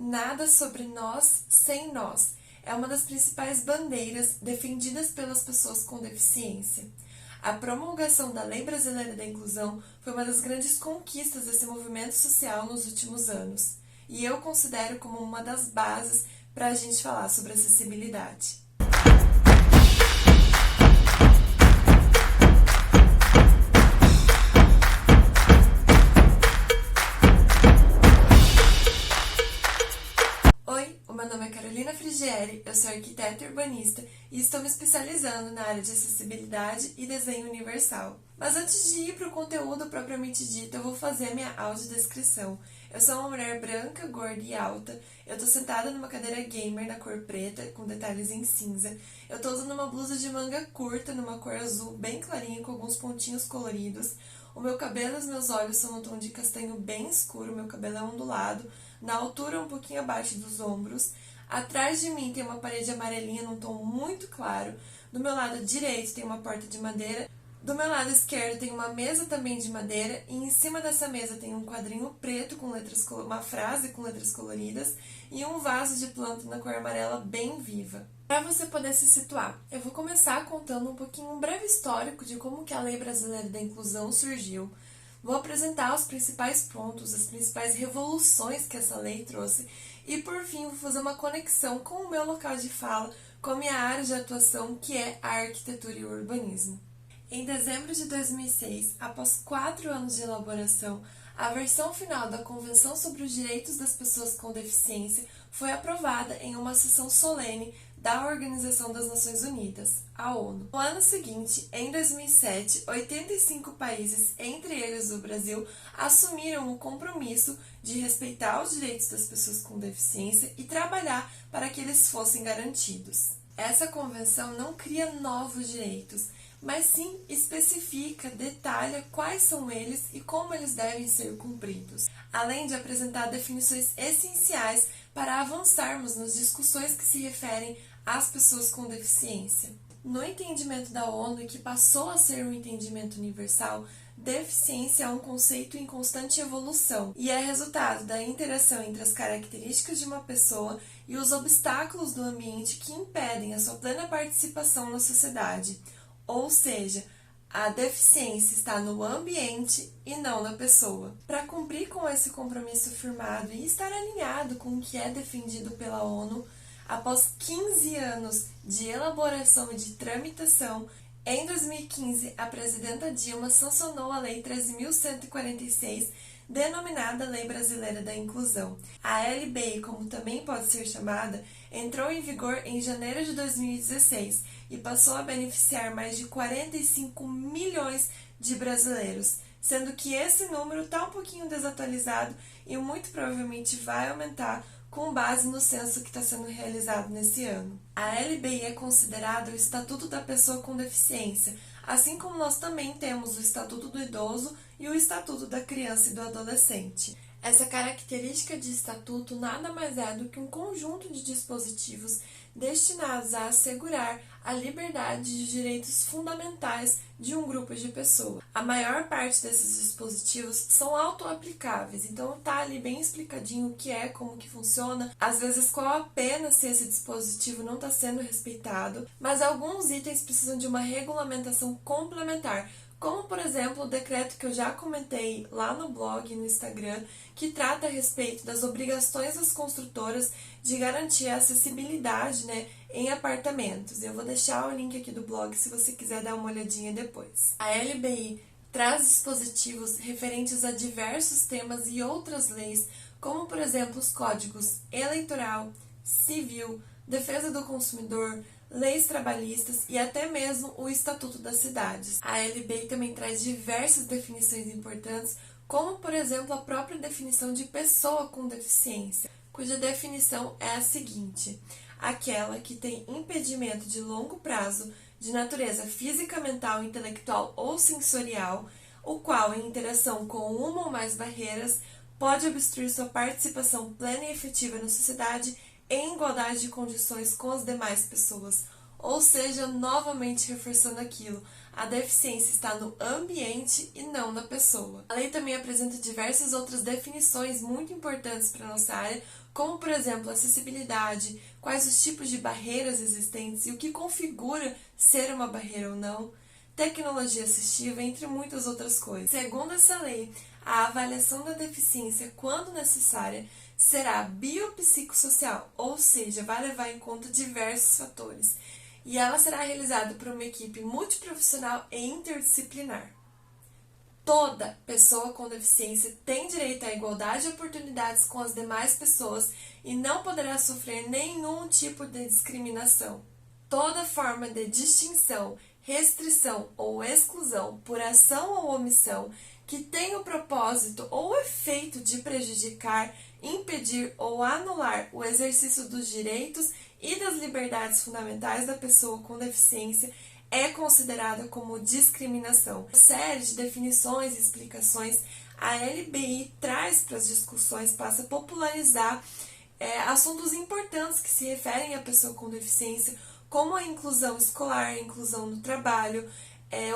Nada sobre nós sem nós é uma das principais bandeiras defendidas pelas pessoas com deficiência. A promulgação da Lei Brasileira da Inclusão foi uma das grandes conquistas desse movimento social nos últimos anos, e eu considero como uma das bases para a gente falar sobre acessibilidade. Oi, o meu nome é Carolina Frigieri, eu sou arquiteta e urbanista e estou me especializando na área de acessibilidade e desenho universal. Mas antes de ir para o conteúdo propriamente dito, eu vou fazer a minha audiodescrição. Eu sou uma mulher branca, gorda e alta. Eu estou sentada numa cadeira gamer na cor preta, com detalhes em cinza. Eu estou usando uma blusa de manga curta, numa cor azul bem clarinha, com alguns pontinhos coloridos. O meu cabelo e os meus olhos são um tom de castanho bem escuro, meu cabelo é ondulado, na altura um pouquinho abaixo dos ombros. Atrás de mim tem uma parede amarelinha num tom muito claro. Do meu lado direito tem uma porta de madeira. Do meu lado esquerdo tem uma mesa também de madeira e em cima dessa mesa tem um quadrinho preto com uma frase com letras coloridas e um vaso de planta na cor amarela bem viva. Para você poder se situar, eu vou começar contando um breve histórico de como que a Lei Brasileira da Inclusão surgiu. Vou apresentar os principais pontos, as principais revoluções que essa lei trouxe e, por fim, vou fazer uma conexão com o meu local de fala, com a minha área de atuação, que é a arquitetura e o urbanismo. Em dezembro de 2006, após 4 anos de elaboração, a versão final da Convenção sobre os Direitos das Pessoas com Deficiência foi aprovada em uma sessão solene da Organização das Nações Unidas, a ONU. No ano seguinte, em 2007, 85 países, entre eles o Brasil, assumiram o compromisso de respeitar os direitos das pessoas com deficiência e trabalhar para que eles fossem garantidos. Essa convenção não cria novos direitos, mas sim especifica, detalha quais são eles e como eles devem ser cumpridos, além de apresentar definições essenciais para avançarmos nas discussões que se referem às pessoas com deficiência. No entendimento da ONU, que passou a ser um entendimento universal, deficiência é um conceito em constante evolução e é resultado da interação entre as características de uma pessoa e os obstáculos do ambiente que impedem a sua plena participação na sociedade. Ou seja, a deficiência está no ambiente e não na pessoa. Para cumprir com esse compromisso firmado e estar alinhado com o que é defendido pela ONU, após 15 anos de elaboração e de tramitação, em 2015, a presidenta Dilma sancionou a Lei 13.146, denominada Lei Brasileira da Inclusão. A LBI, como também pode ser chamada, entrou em vigor em janeiro de 2016 e passou a beneficiar mais de 45 milhões de brasileiros, sendo que esse número está um pouquinho desatualizado e muito provavelmente vai aumentar com base no censo que está sendo realizado nesse ano. A LBI é considerada o Estatuto da Pessoa com Deficiência, assim como nós também temos o Estatuto do Idoso e o Estatuto da Criança e do Adolescente. Essa característica de estatuto nada mais é do que um conjunto de dispositivos destinados a assegurar a liberdade de direitos fundamentais de um grupo de pessoas. A maior parte desses dispositivos são autoaplicáveis, então tá ali bem explicadinho o que é, como que funciona, às vezes qual a pena se esse dispositivo não está sendo respeitado, mas alguns itens precisam de uma regulamentação complementar, como, por exemplo, o decreto que eu já comentei lá no blog e no Instagram, que trata a respeito das obrigações das construtoras de garantir a acessibilidade, em apartamentos. Eu vou deixar o link aqui do blog se você quiser dar uma olhadinha depois. A LBI traz dispositivos referentes a diversos temas e outras leis, como, por exemplo, os códigos eleitoral, civil, defesa do consumidor, leis trabalhistas e até mesmo o Estatuto das Cidades. A LBI também traz diversas definições importantes, como, por exemplo, a própria definição de pessoa com deficiência, cuja definição é a seguinte: aquela que tem impedimento de longo prazo de natureza física, mental, intelectual ou sensorial, o qual, em interação com uma ou mais barreiras, pode obstruir sua participação plena e efetiva na sociedade em igualdade de condições com as demais pessoas. Ou seja, novamente reforçando aquilo, a deficiência está no ambiente e não na pessoa. A lei também apresenta diversas outras definições muito importantes para a nossa área, como, por exemplo, acessibilidade, quais os tipos de barreiras existentes e o que configura ser uma barreira ou não, tecnologia assistiva, entre muitas outras coisas. Segundo essa lei, a avaliação da deficiência, quando necessária, será biopsicossocial, ou seja, vai levar em conta diversos fatores, e ela será realizada por uma equipe multiprofissional e interdisciplinar. Toda pessoa com deficiência tem direito à igualdade de oportunidades com as demais pessoas e não poderá sofrer nenhum tipo de discriminação. Toda forma de distinção, restrição ou exclusão por ação ou omissão que tenha o propósito ou efeito de prejudicar, impedir ou anular o exercício dos direitos e das liberdades fundamentais da pessoa com deficiência é considerada como discriminação. Uma série de definições e explicações a LBI traz para as discussões, passa a popularizar assuntos importantes que se referem à pessoa com deficiência, como a inclusão escolar, a inclusão no trabalho,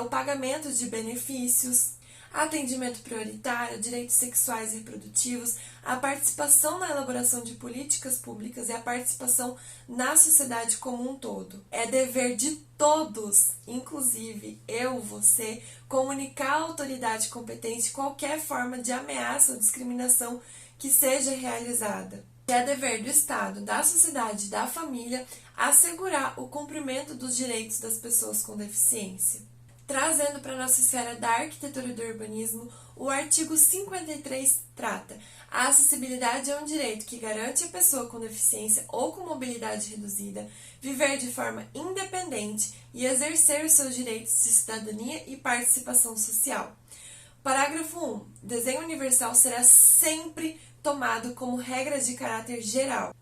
o pagamento de benefícios, atendimento prioritário, direitos sexuais e reprodutivos, a participação na elaboração de políticas públicas e a participação na sociedade como um todo. É dever de todos, inclusive eu, você, comunicar à autoridade competente qualquer forma de ameaça ou discriminação que seja realizada. É dever do Estado, da sociedade e da família assegurar o cumprimento dos direitos das pessoas com deficiência. Trazendo para a nossa esfera da arquitetura e do urbanismo, o artigo 53 trata: a acessibilidade é um direito que garante à pessoa com deficiência ou com mobilidade reduzida viver de forma independente e exercer os seus direitos de cidadania e participação social. Parágrafo 1. Desenho universal será sempre tomado como regra de caráter geral.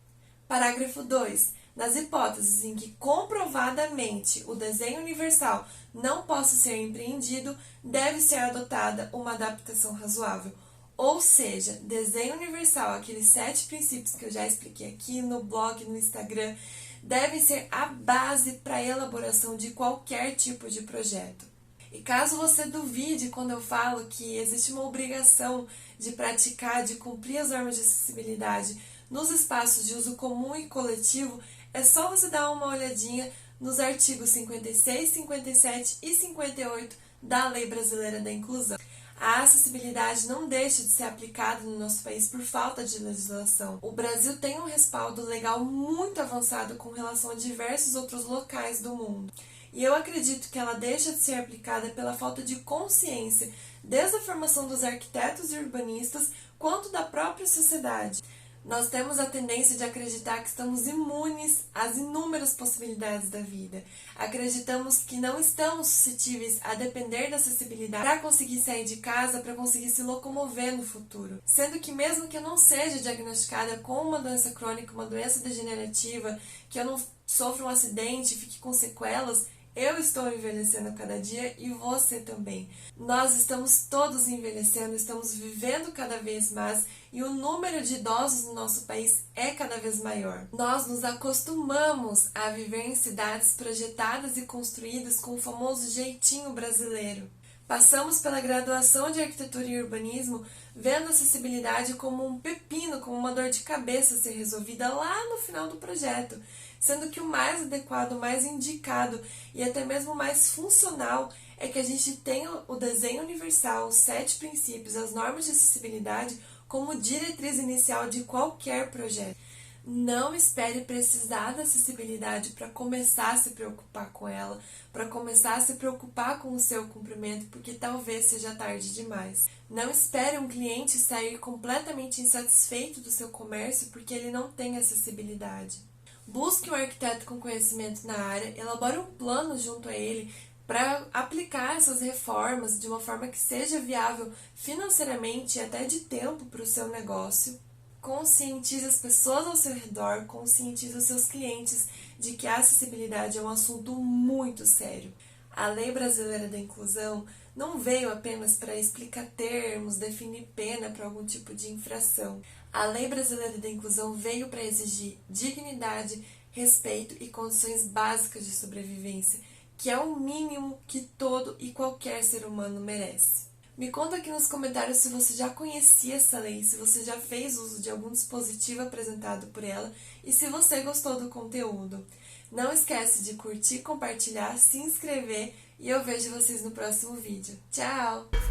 Parágrafo 2. Nas hipóteses em que comprovadamente o desenho universal não possa ser empreendido, deve ser adotada uma adaptação razoável. Ou seja, desenho universal, aqueles 7 princípios que eu já expliquei aqui no blog, no Instagram, devem ser a base para a elaboração de qualquer tipo de projeto. E caso você duvide quando eu falo que existe uma obrigação de praticar, de cumprir as normas de acessibilidade nos espaços de uso comum e coletivo, é só você dar uma olhadinha nos artigos 56, 57 e 58 da Lei Brasileira da Inclusão. A acessibilidade não deixa de ser aplicada no nosso país por falta de legislação. O Brasil tem um respaldo legal muito avançado com relação a diversos outros locais do mundo. E eu acredito que ela deixa de ser aplicada pela falta de consciência, desde a formação dos arquitetos e urbanistas, quanto da própria sociedade. Nós temos a tendência de acreditar que estamos imunes às inúmeras possibilidades da vida. Acreditamos que não estamos suscetíveis a depender da acessibilidade para conseguir sair de casa, para conseguir se locomover no futuro. Sendo que mesmo que eu não seja diagnosticada com uma doença crônica, uma doença degenerativa, que eu não sofra um acidente e fique com sequelas, eu estou envelhecendo a cada dia e você também. Nós estamos todos envelhecendo, estamos vivendo cada vez mais e o número de idosos no nosso país é cada vez maior. Nós nos acostumamos a viver em cidades projetadas e construídas com o famoso jeitinho brasileiro. Passamos pela graduação de arquitetura e urbanismo vendo a acessibilidade como um pepino, como uma dor de cabeça a ser resolvida lá no final do projeto, sendo que o mais adequado, o mais indicado e até mesmo mais funcional é que a gente tenha o desenho universal, os 7 princípios, as normas de acessibilidade como diretriz inicial de qualquer projeto. Não espere precisar da acessibilidade para começar a se preocupar com ela, para começar a se preocupar com o seu cumprimento, porque talvez seja tarde demais. Não espere um cliente sair completamente insatisfeito do seu comércio porque ele não tem acessibilidade. Busque um arquiteto com conhecimento na área, elabore um plano junto a ele para aplicar essas reformas de uma forma que seja viável financeiramente e até de tempo para o seu negócio. Conscientize as pessoas ao seu redor, conscientize os seus clientes de que a acessibilidade é um assunto muito sério. A Lei Brasileira da Inclusão não veio apenas para explicar termos, definir pena para algum tipo de infração. A Lei Brasileira da Inclusão veio para exigir dignidade, respeito e condições básicas de sobrevivência, que é o mínimo que todo e qualquer ser humano merece. Me conta aqui nos comentários se você já conhecia essa lei, se você já fez uso de algum dispositivo apresentado por ela e se você gostou do conteúdo. Não esquece de curtir, compartilhar, se inscrever e eu vejo vocês no próximo vídeo. Tchau!